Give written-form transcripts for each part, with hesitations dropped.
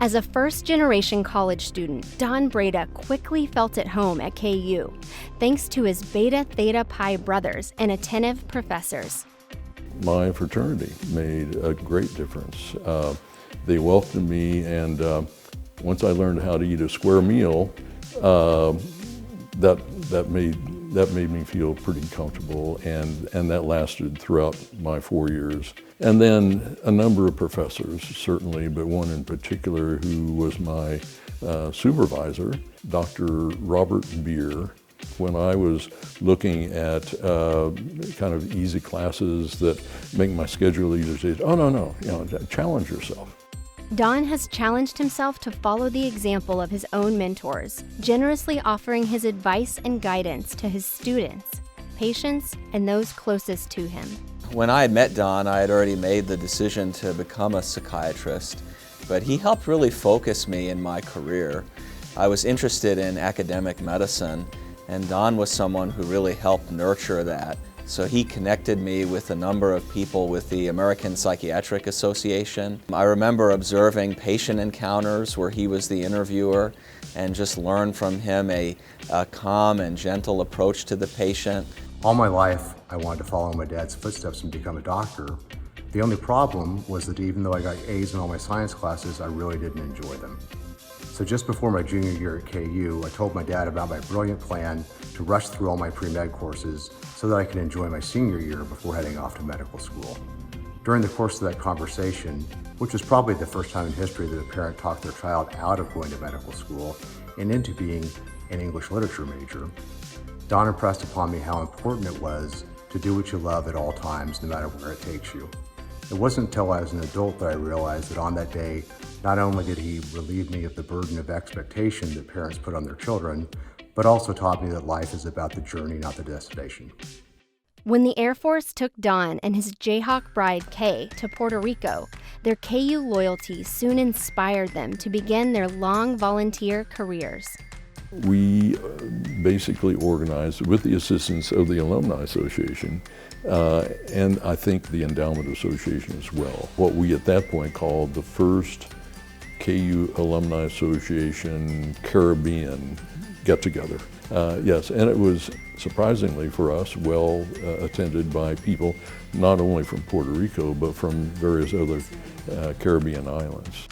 As a first-generation college student, Don Brada quickly felt at home at KU, thanks to his Beta Theta Pi brothers and attentive professors. My fraternity made a great difference. They welcomed me, and once I learned how to eat a square meal, that made me feel pretty comfortable, and that lasted throughout my 4 years. And then a number of professors, certainly, but one in particular who was my supervisor, Dr. Robert Beer. When I was looking at kind of easy classes that make my schedule easier, say, oh, no, challenge yourself. Don has challenged himself to follow the example of his own mentors, generously offering his advice and guidance to his students, patients, and those closest to him. When I had met Don, I had already made the decision to become a psychiatrist, but he helped really focus me in my career. I was interested in academic medicine, and Don was someone who really helped nurture that. So he connected me with a number of people with the American Psychiatric Association. I remember observing patient encounters where he was the interviewer and just learned from him a calm and gentle approach to the patient. All my life, I wanted to follow my dad's footsteps and become a doctor. The only problem was that even though I got A's in all my science classes, I really didn't enjoy them. So just before my junior year at KU, I told my dad about my brilliant plan to rush through all my pre-med courses so that I could enjoy my senior year before heading off to medical school. During the course of that conversation, which was probably the first time in history that a parent talked their child out of going to medical school and into being an English literature major, Don impressed upon me how important it was to do what you love at all times, no matter where it takes you. It wasn't until I was an adult that I realized that on that day, not only did he relieve me of the burden of expectation that parents put on their children, but also taught me that life is about the journey, not the destination. When the Air Force took Don and his Jayhawk bride, Kay, to Puerto Rico, their KU loyalty soon inspired them to begin their long volunteer careers. We basically organized with the assistance of the Alumni Association, and I think the Endowment Association as well, what we at that point called the first KU Alumni Association Caribbean get-together. Yes, and it was surprisingly for us well attended by people not only from Puerto Rico but from various other Caribbean islands.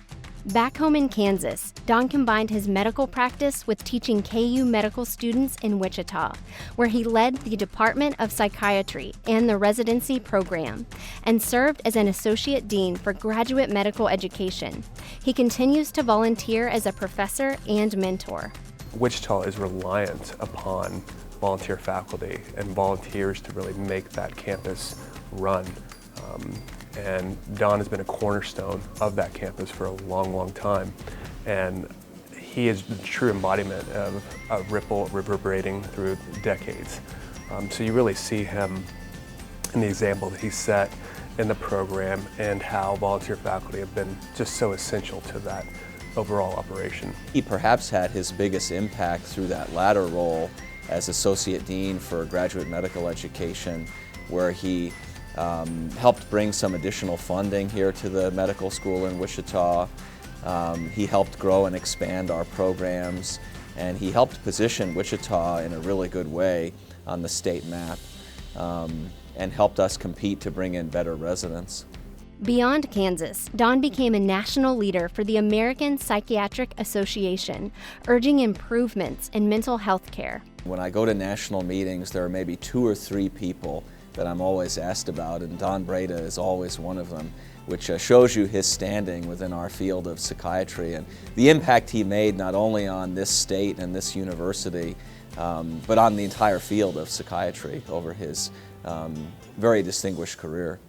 Back home in Kansas, Don combined his medical practice with teaching KU medical students in Wichita, where he led the Department of Psychiatry and the residency program, and served as an associate dean for graduate medical education. He continues to volunteer as a professor and mentor. Wichita is reliant upon volunteer faculty and volunteers to really make that campus run. And Don has been a cornerstone of that campus for a long, long time. And he is the true embodiment of a ripple reverberating through decades. So you really see him in the example that he set in the program and how volunteer faculty have been just so essential to that overall operation. He perhaps had his biggest impact through that latter role as Associate Dean for Graduate Medical Education, where he helped bring some additional funding here to the medical school in Wichita. He helped grow and expand our programs, and he helped position Wichita in a really good way on the state map, and helped us compete to bring in better residents. Beyond Kansas, Don became a national leader for the American Psychiatric Association, urging improvements in mental health care. When I go to national meetings, there are maybe 2 or 3 people that I'm always asked about, and Don Brada is always one of them, which shows you his standing within our field of psychiatry and the impact he made not only on this state and this university, but on the entire field of psychiatry over his very distinguished career.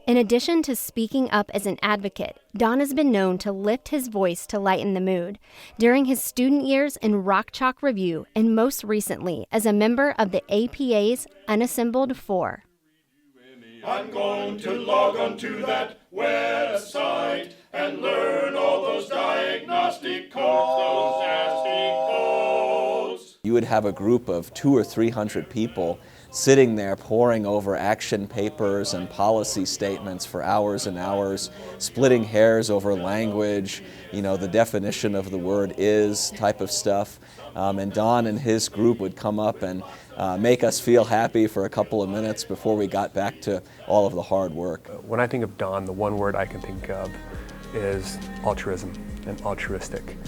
In addition to speaking up as an advocate, Don has been known to lift his voice to lighten the mood during his student years in Rock Chalk Review, and most recently as a member of the APA's Unassembled Four. I'm going to log on to that website and learn all those diagnostic codes, those nasty codes. You would have a group of 200 or 300 people sitting there poring over action papers and policy statements for hours and hours, splitting hairs over language, you know, the definition of the word is type of stuff. And Don and his group would come up and make us feel happy for a couple of minutes before we got back to all of the hard work. When I think of Don, the one word I can think of is altruism and altruistic.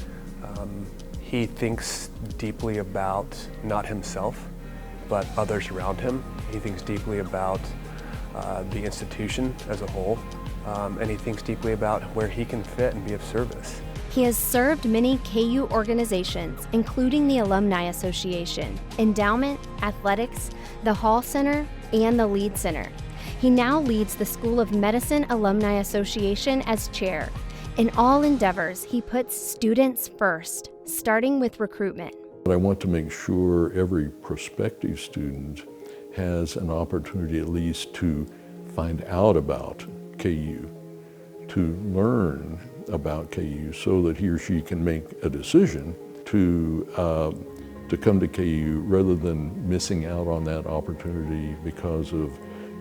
He thinks deeply about not himself, but others around him. He thinks deeply about the institution as a whole, and he thinks deeply about where he can fit and be of service. He has served many KU organizations, including the Alumni Association, Endowment, Athletics, the Hall Center, and the Lead Center. He now leads the School of Medicine Alumni Association as chair. In all endeavors, he puts students first, starting with recruitment. But I want to make sure every prospective student has an opportunity at least to find out about KU, to learn about KU so that he or she can make a decision to come to KU rather than missing out on that opportunity because of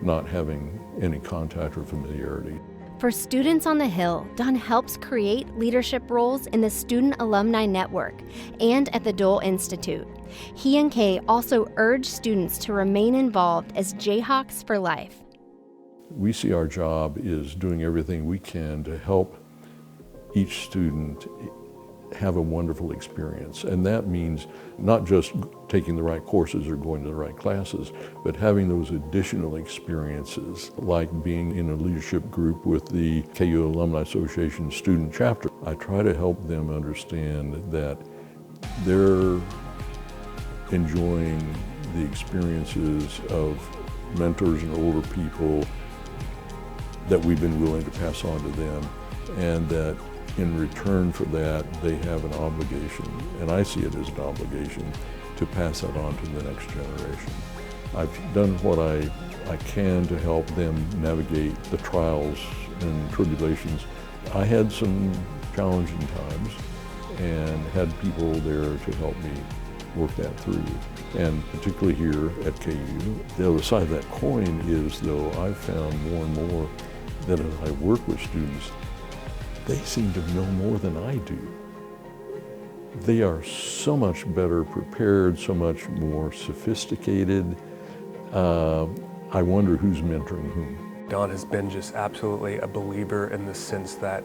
not having any contact or familiarity. For students on the Hill, Don helps create leadership roles in the Student Alumni Network and at the Dole Institute. He and Kay also urge students to remain involved as Jayhawks for life. We see our job is doing everything we can to help each student have a wonderful experience. And that means not just taking the right courses or going to the right classes, but having those additional experiences, like being in a leadership group with the KU Alumni Association student chapter. I try to help them understand that they're enjoying the experiences of mentors and older people that we've been willing to pass on to them, and that in return for that, they have an obligation, and I see it as an obligation, to pass that on to the next generation. I've done what I can to help them navigate the trials and tribulations. I had some challenging times and had people there to help me work that through. And particularly here at KU, the other side of that coin is, though, I've found more and more that as I work with students, they seem to know more than I do. They are so much better prepared, so much more sophisticated. I wonder who's mentoring whom. Don has been just absolutely a believer in the sense that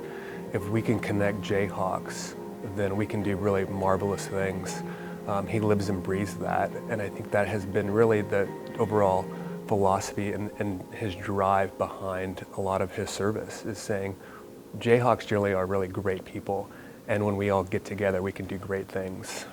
if we can connect Jayhawks, then we can do really marvelous things. He lives and breathes that, and I think that has been really the overall philosophy and his drive behind a lot of his service, is saying, Jayhawks generally are really great people, and when we all get together, we can do great things.